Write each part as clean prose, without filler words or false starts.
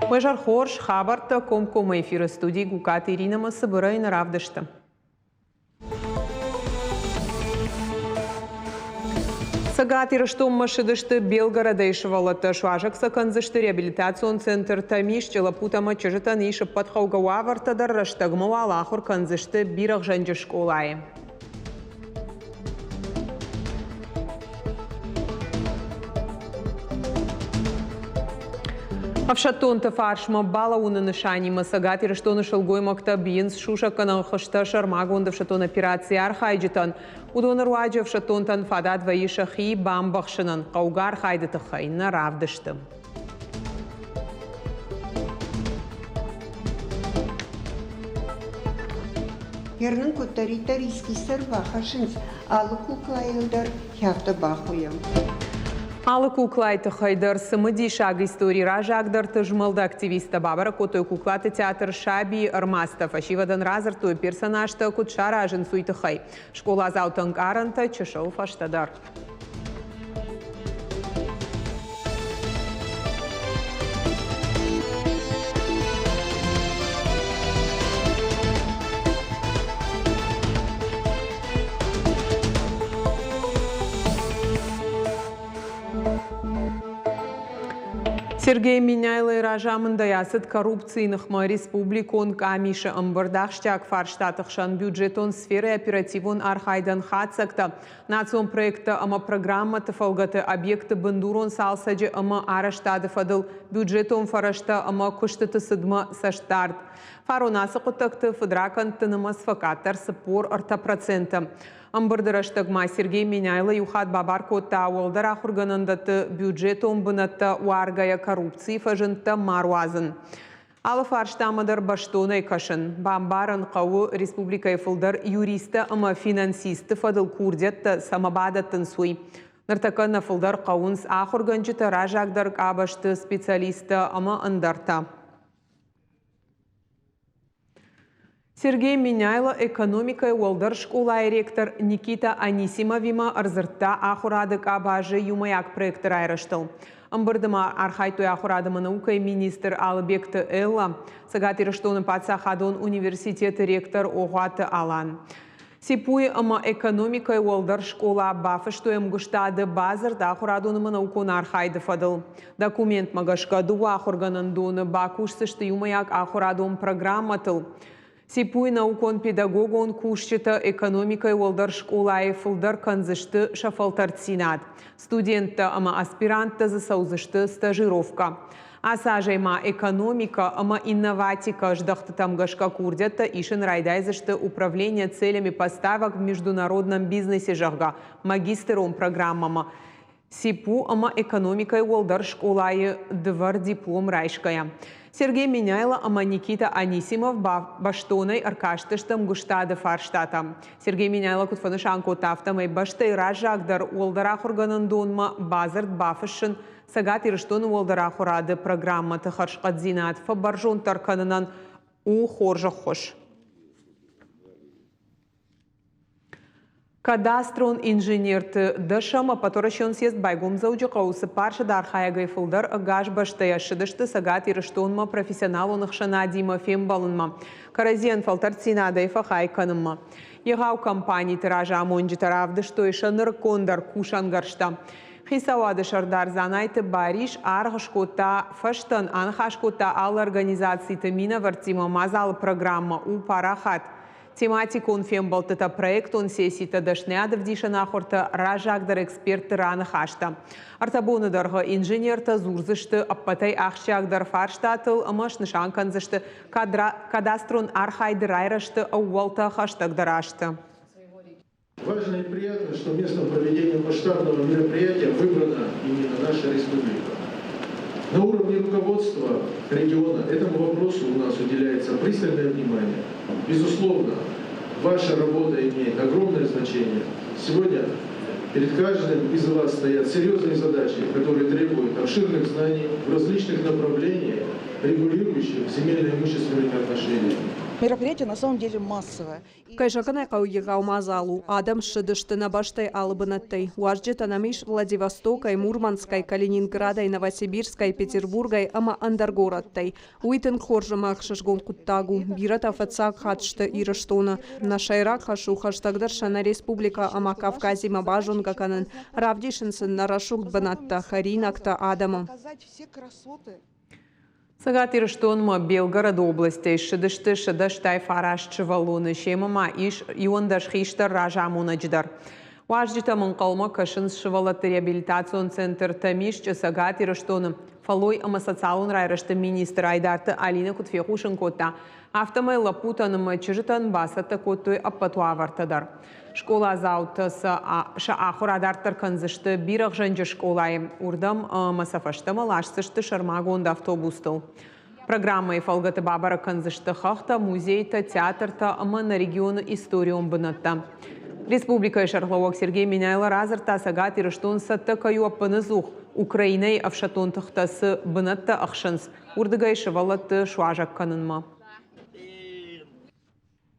Уежар хорш хабарта комкома эфира студии Гукат Ирина Масабыра и Наравдышта. Сагатир что машидышты Белгорода ишвалата шважак саканзышты реабилитацион центр тамишче лапутама чежитан иша подхаугаварта дарраштагмова лахур канзышты бирах жанжи школай. Авшатонта фаршма бала уна нышани масагатир что нашелгой макта бинс шуша канал хашта шармагунда вшатон операции архайджитан удонар ваджа вшатонтан фадат ваиша хи бамбахшинан каугар хайдата хайна равдыштым. Ярнын коттаритарийский сырва хашинс алыкуклайылдар хяфта бахуям. Алы куклайты хайдар сымыди шаг истории ражагдар тыжмалда активиста бабара котой куклаты театр Шаби Армастов ашивадан разарту персонажта кутшара ажын суйты хай. Школа заутан гаранта чешыл фаштадар. Сергей Миняйло и Ражамында ясыт коррупцийных республикон камиша амбардахштяк фарштатахшан бюджетон сферы оперативон архайдан хатсакта. Национ проекта ама программа тафалгаты объекты бандурон салсаджи ама араштады фадыл бюджетон фарашта ама куштаты сыдма саштарт. Фаронасы кутакты фадракан тынымас факатар сапор арта процента. Амбардараштагма Сергей Миняйло юхат бабарко та уолдара хурганандаты бюджетом бынатта уаргая коррупции фажынта маруазын. Алы фарштамадар баштонай кашын. Бамбарын қауы республика ефылдар юриста ама финансисты фадыл курдетта самабадаттын суй. Ныртака нафылдар қауынс ахурганчыта ражагдар кабашты специалиста ама андарта. Сергей Миняйло экономика уолдар школа ректор Никита Анисимовима арзыртта ахурады кабажы юмаяк проекты айраштыл. Амбардыма архайту ахурадыма наука и министр Алыбекты Элла, сагатыры штоны Патсахадон университеты ректор Огуаты Алан. Сипуи ама экономика уолдар школа бафы, что им гуштады базар да ахурадоныма наукон архайды фадыл. Документ магашкаду ахурганандоны бакушсы, что юмаяк ахурадон программатыл. Сипуй наукон педагогон кушчыта экономикой уолдар школай фылдар канзышты шафалтарцинат. Студентта ама аспирантта засаузышты стажировка. Асажайма экономика ама инноватика ждахты тамгашка курдятта ишен райдайзышты управление целями поставок в международном бизнесе жахга магистром программама. Сипу ама экономикой уолдар школай двар диплом райшкая. Сергей Миняйло ама Никита Анисимов баштонай аркаштыштам гуштады фарштата. Сергей Миняйло кутфанышанко тафтамай баштай ражагдар уолдара хурганандонма базард бафышын сагат ирыштон уолдара хурады программа тахаршкадзинат фабаржон тарканынан у хоржа хош. Кадастрон инженерты дашама паторашон съезд байгом зауджақаусы парша дархая гайфылдар агаш баштая шыдышты сагат ирыштонма профессионалонық шанадима фембалынма. Каразиен фалтарцина дайфа хайканымма. Егау компании тиража амонджи таравды, что и шаныр кондар кушангаршта. Хисавады шардар занайты бариш аргашкота фаштан анхашкота ал организации тамина вартима мазал программа у парахат. Тематикон фембалтыта проект он сессита дашнядов дишанахорта ражагдар эксперты раны хашта. Артабоны дарга инженерта зурзышты аппатай ахшагдар фарштатыл амаш нышанканзышты кадастрон архайды райрашты ауалта хаштагдарашты. Важно и приятно, что местом проведения масштабного мероприятия выбрана именно наша республика. На уровне руководства региона этому вопросу у нас уделяется пристальное внимание. Безусловно, ваша работа имеет огромное значение. Сегодня перед каждым из вас стоят серьезные задачи, которые требуют обширных знаний в различных направлениях, регулирующих земельно-имущественные отношения. Мероприятие на самом деле массовое. Кайжакана кауйгау мазалу, Адам шидыштына баштай алыбынаттай. Уажджетанамиш Владивостокай, Мурманскай, Калининградай, Новосибирскай, Петербургай, ама Андаргораттай. Уитен хоржамах шашгон куттагу, бирата фацак хатшты ирыштона. На шайрак хашу хаштагдаршана республика ама Кавкази мабажон гаканын. Равдишинсын нарашук банатта, харинакта Адама. Показать все красоты. Сагат ирыштонма Белгород области шидышты шидыштай фарашчы валуны шемама иш юндаш хиштар ражамунадждар. Важдита мункалма кашын шывалаты реабилитацион центр тамишчы сагат ирыштоны. Фалой ама социалун райрышты министр Айдарты Алина Кутфехушын котта. Автомай лапутаным чыжытан басаты коттой аппатуавартадар. Школа заутысы ахурадартыр канзышты бирық жанжы школай. Урдам масафаштымы лашсышты шармагонда автобустыл. Программай фалгаты бабара канзышты хахта, музейта, театрта ама на регионы историон бынатта. Республика Шарлауак Сергей Минайло разырта сагат ирыштон сатты каю аппанызух. Украинай авшатон тахтасы бынатта ахшынс. Урдыгай шывалатты шуажак канынма.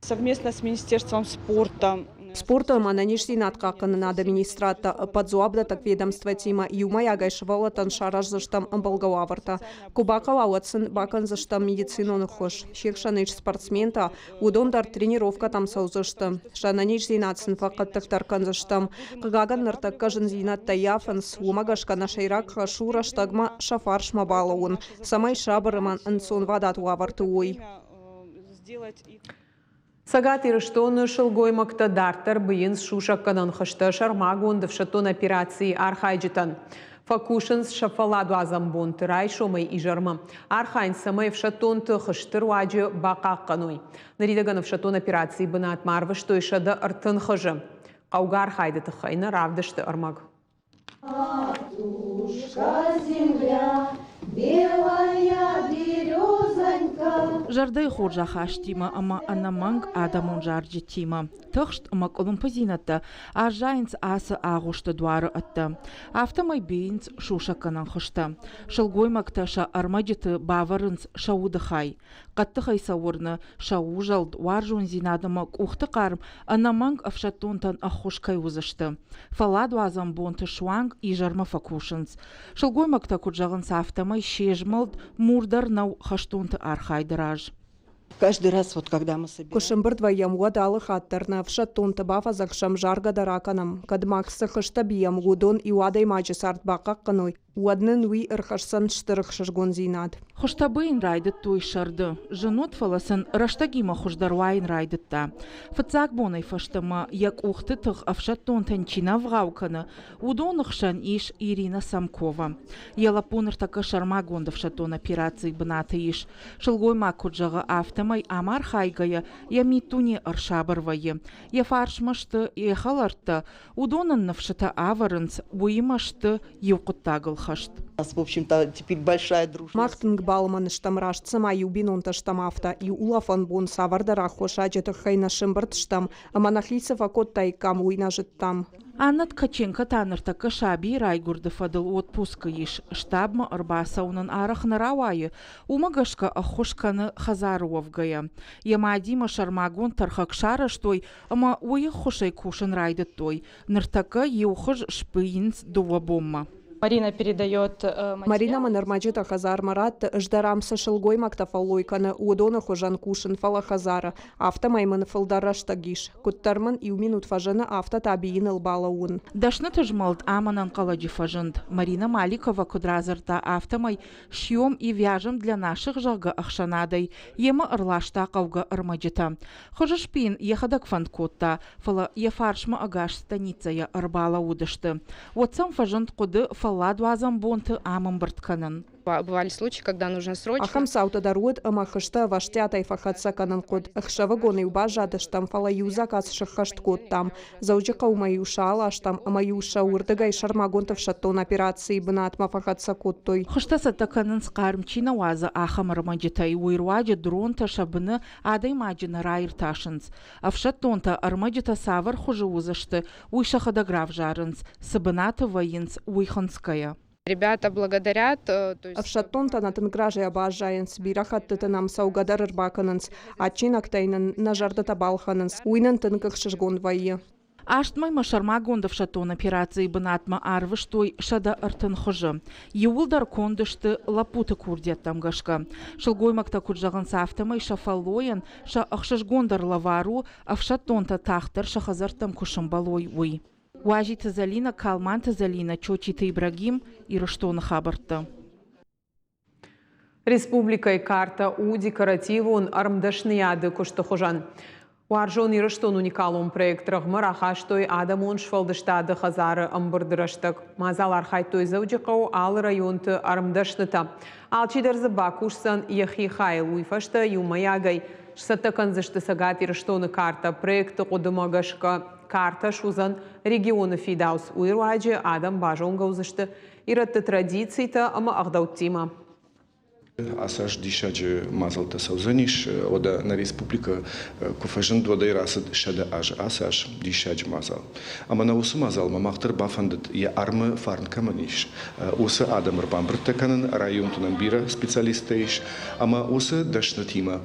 Совместно с Министерством спорта. Спорта мананишсинатка кынын администрата подзуабда так ведомства тима юмай агайшывала таншараж заштам амбалгауаварта. Кубакала уатсын бакан заштам медициноны хош. Шекшаныч спортсмента удондар тренировка там саузышты. Шананич зинатсын факат тахтаркан заштам. Кагаган нартак кажын зинатта яфанс умагашка на шайрак хашура штагма шафарш мабалаун. Самай шабарыман ансон вадат уаварты ой. Сагат ирыштоны шылгой макта дартар быйын шушак канан хышты шармагон давшатон операции архайджитан. Факушынс шафаладу азамбон тырай шомай и жарма. Архайн самай вшатон ты хыштыр ваджы бака каной. Наридаган вшатон операции бынат марвы, что и шада артын хыжы. Каугар хайды тыхайны равдышты армаг. Матушка земля, белая березонька. Жардай хоржа хаштима, ама анаманг адамон жарджи тима. Тахшт ама колумпазината, а жайнц асы агушты дуары атта. Автомай бейнц шуша канан хышта. Шылгой макташа армаджиты баварынц шаудыхай. Каттыхай сауырны шаужалд варжун зинадыма кухты қарым анаманг афшатонтан ахушкай узышты. Фаладу азамбонты шуанг и жарма факушынц. Шылгой макта куджағын сафтамай шежмалд мурдар нау хаштонты архайдыраж. Каждый раз, вот когда мы собираем. Кушымбыр двоем уадалы хаттерна вшаттон табафа закшам жарга дараканам. Кадмаксы хышта биям гудон и уадай маджи сартбака каной. Уаднын уи ырхашсан штырых шашгон зинад. Хуштабыйн райдыт той шарды. Жынот фаласын раштагима хуждарвайын райдытта. Фацак бонай фаштама, як ухты тых афшаттон танчина вгауканы. Удонықшан иш Ирина Самкова. Ялапуныр така шармагонда фшаттон операции быната иш. Шылгой макуджага автомай амар хайгая, я митуни аршабарвайы. Я фаршмашты ехаларты. Удонын навшата аварынц, буимашты евкуттагыл. У нас, в общем-то, теперь большая дружба. Мактинг балман штамраш цама юбинон таштамафта и улафан бон савардара хошаджета хайна шимбрт штам, а манахлисов акоттай кам уйнажет там. Анна Ткаченко таныртакы шаби райгурды фадыл отпуска еш штабма арбасаунын арахны рауайы, умагашка ахушканы хазаруовгая. Яма Дима шармагон тархак шараштой, ама уйы хушай кушын райды той, ныртакы еухыж шпыйнц дувабомма. Марина передает... Марина манармаджита хазар марат ждарамса шылгой мактафалойканы удона хожан кушын фала хазара. Авто маймын фалдараш тагиш. Куттармын и минут фажаны авто табиин ылбалауын. Дашны тыжмалд аманан каладжи фажынд. Марина Маликова кудразырта автомай шьем и вяжем для наших жага ахшанадай. Ема ырлашта кауга ырмаджита. Хожашпин ехадак фанкотта. Фала ефаршма агаш станицая ырбала удышты. Вот сам фажынд куды фаладу азамбонты амым быртканын. Бывали случаи, когда нужно срочно... Ахам саута даруд, ама хышта ваштятай фахатса канан код. Ахшава гоны убажады штам фала юзакас шахашт код там. Заучака умаюша алаштам, амаюша урдыгай шармагонтов шаттон операции бынатма фахатса код той. Хыштаса таканын скармчина ваза ахам армаджитай уйрваджи дронта шабыны адай маджина райр ташынц. Афшаттонта армаджита савар хужы узышты, уйшахадаграф жарынц, сабыната воинц уйханская. Ребята благодарят. То есть Avšatuntan gražajā bāžājens bija rakattanam savu gadar ar bākanans, atčinakteinan nažardata balhanans, uinantan kakšažgundvaiya. Аштмай машарма гондов шатон операции бынатма арвыш той шада артын хожы. Юлдар кондышты лапуты курдеттам гашка. Шылгоймакта куржаган сафтамай шафалоян, ша ахшаш гондар лавару, авшатонта тахтар шахазартам кушамбалой уй. Уажи тазалина, калман тазалина, чочита Ибрагим и раштона хабарта. Республикай карта у декоративун армдашнияды куштахужан. Уаржон ирыштон уникалум проект рағмыр ахаштой адамон шфалдыштады хазары амбырдырыштық. Мазал архайтой зауджиқау ал районты армдашныта. Алчидарзы бакушсан яхи хайл уйфашта юмаягай. Шсаттаканзышты сагат ирыштоны карта проекты қудымагашка карта шузан регионы фидаус уйруаджи адам бажон гаузышты. Иратты традицийта ама ағдаутима. Асаш дишаджи мазалта саузаниш, ода на республика куфажын дводай расад шада аж асаш дишаджи мазал. Ама на усы мазал мамахтар бафандат я армы фарнка маниш. Усы адамыр бамбртаканын районтунан бира специалистейш, ама усы дашнатима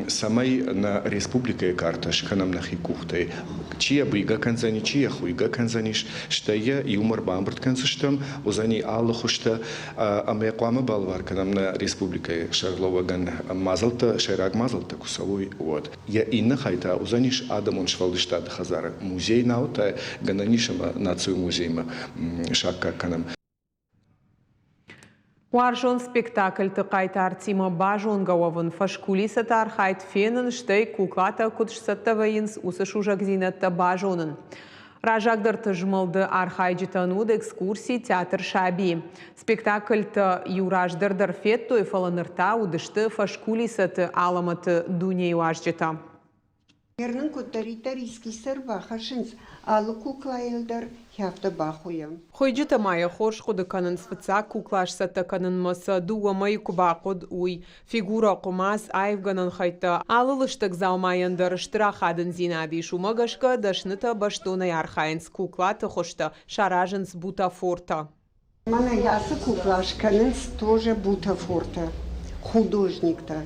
самай на республика карташ канам нахи кухтай. Чия быйга канзани, чия хуйга канзаниш, штая юмор бамбртканзыштам, узани аллахушта, ама якуама балвар канам на республика Шарловаган мазалта, шайраг мазалта кусавой вот. Я инна хайта узаниш адамон швалдыштад хазара музей наута гананишама нацию музейма шакка канам. Уаржон спектакль тықайтар тима бажон гауавын фашкулиса тархайт фенын штай куклата кудшсаттавайынс усышужак зинатта бажонын. Ражагдырты жмылды архайджитануд экскурсии театр шаби. Спектакльты юраждырдыр феттой фаланырта удышты фашкулисаты аламаты дуней уажджита. Ернің көттаритарийский сырба хашынс алы куклайылдар хяфта бахуям. Хойджита майя хорш кудыканын сфыца куклашсата канын маса дуа май кубакуд уй. Фигура кумас айвганын хайта алылыштык залмайындар штырахадын зинади шумагашка дашныта баштонай архайнс куклаты хошта шаражынс бутафорта. Мана ясы куклашканынс тоже бутафорта, художник-то.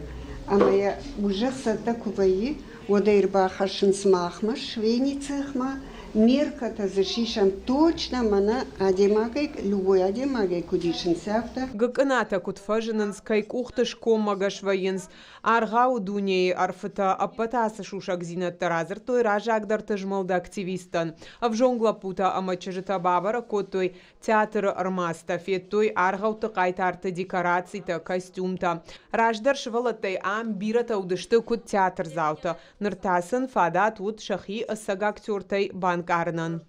А моя уже сата куваи Одайрба хашинс махма, швейницахма, мерката зашишам точно мана адемагай, любой адемагай кудишин сяфта. Гаканата кутфажинанс кайк ухтыш коммагаш военс, аргау дуней арфата апатаса шушак зинат таразер, той ражагдар тажмалда активистан. А в жонглапута амачажита бабара котой театр армаста, феттой аргау тақайтарта декорацийта, костюмта. Раждар швалатай ам бирата удышты кут театр залта. Ныртасын фада тут шахи асага актертай банкарнан.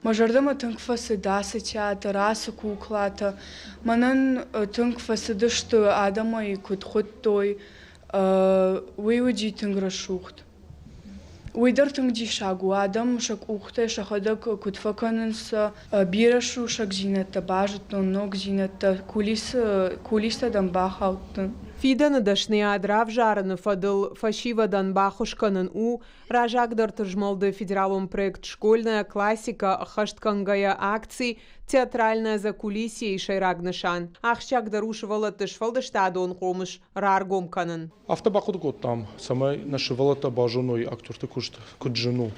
Мажардама тънквасы даса театър, аса куклата. Манан тънквасы дъщу адама и кутхут той. Уиуджи тънграшухт. Уидар тънгджи шагу адам, шак ухте, шахадък кутфаканынса, бирашу шак зината, бажата, ног зината, кулиста дамбахалтын. Фидан дашния драв жаран фадыл фашивадан бахушканын у, ражагдар тыжмалды федералум проект «Школьная классика» хашткангая акции театральная закулисье и шайрагнышан. Ахщагдар ушывала тышфалдыштадон комыш раргом канын. Автобахуд год там, самай нашивалата бажоной актерта куд жену,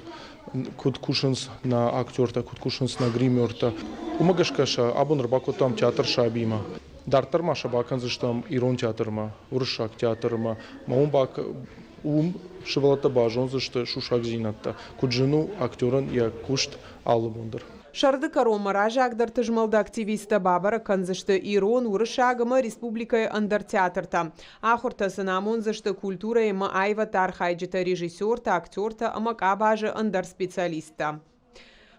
куд кушанс на актерта, куд кушанс на гримерта. Умагашкаша абон рабако там театр шабима. Дартарма шабаканзыштам ирон театрма, уршак театрма, маумбак шивалата бажонзышты шушак зинатта. Куд жену актеран я кушт алымондыр. Шарды карома ражагдар тыжмалда активиста бабара канзышты ирон урышагыма республикай андар театрта. Ахурта сынамонзышты культура ема айва тархайджита режиссерта, актерта, амака бажы андар специалиста.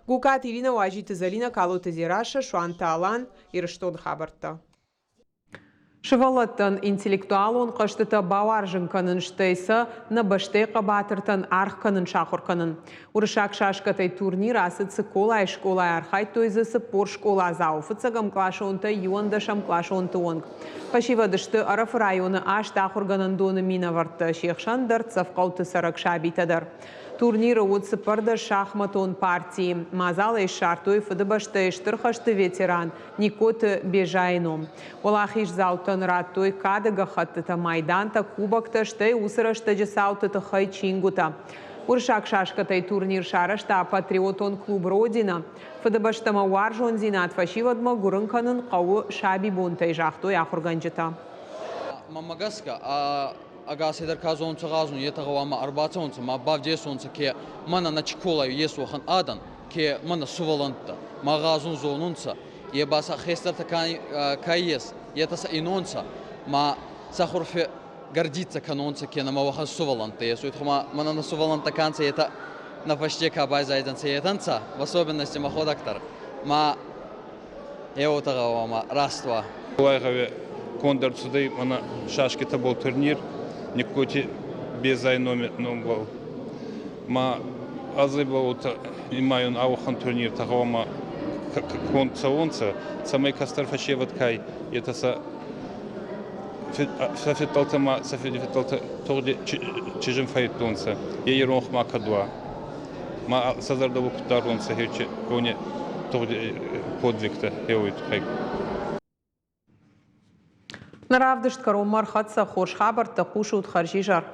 Гукат Ирина Уажита Залина Калута Зираша, Шуанта Алан, Ирыштон Хабарта. Шывалаттан интеллектуалон қаштыта бауаржын канын штейса на баште қабатыртан арх канын шақыр канын. Урышак шашкатай турнир асы циколай школай архай тойзысы пор школа зауфыцагам клашонта юандашам клашонта онг. Пашивадышты араф районы аш тахурганын доны мина варты шехшандар цавқауты сарак шабитадар. Турниры отсы пырды шахматон партии. Мазал еш шартой фыдыбашты ештырхашты ветеран Никоты Бежайном. Олахиш заутын раттой кадыга хаттыта майданта кубакта шты усырашты жесаутыты хай чингута. Уршак шашкатай турнир шарашта патриотон клуб Родина. Фыдыбаштама уаржон зинат фашивадма гурынканын қауы шаби бонтай жахтой ахурганжыта. Агасидар казонца газун етагавама арбацонца ма бавдесонца ке мана на чкола есохан адан ке мана суваланта магазун зонунца ебаса хестарта кайес етаса инонца ма сахурфе гордится канонца ке на мавахан суваланта есуитхма мана на суваланта канца ета на почти кабай зайданца етанца в особенности маходактар ма еотагавама раства Лайгаве кондерцудей мана шашкита был турнир Никоти Бежайном был. Ма азыбаута имаён аухан турнир тагома концаонца самой кастарфашеваткай это са сафиталтама сафиталта тоди чижим файтонца еерох макадва ма сазардову кутаронца хече коне тоди подвигта еуит хай. Наравдышт каромар хатса хош хабар тахушут харжижар.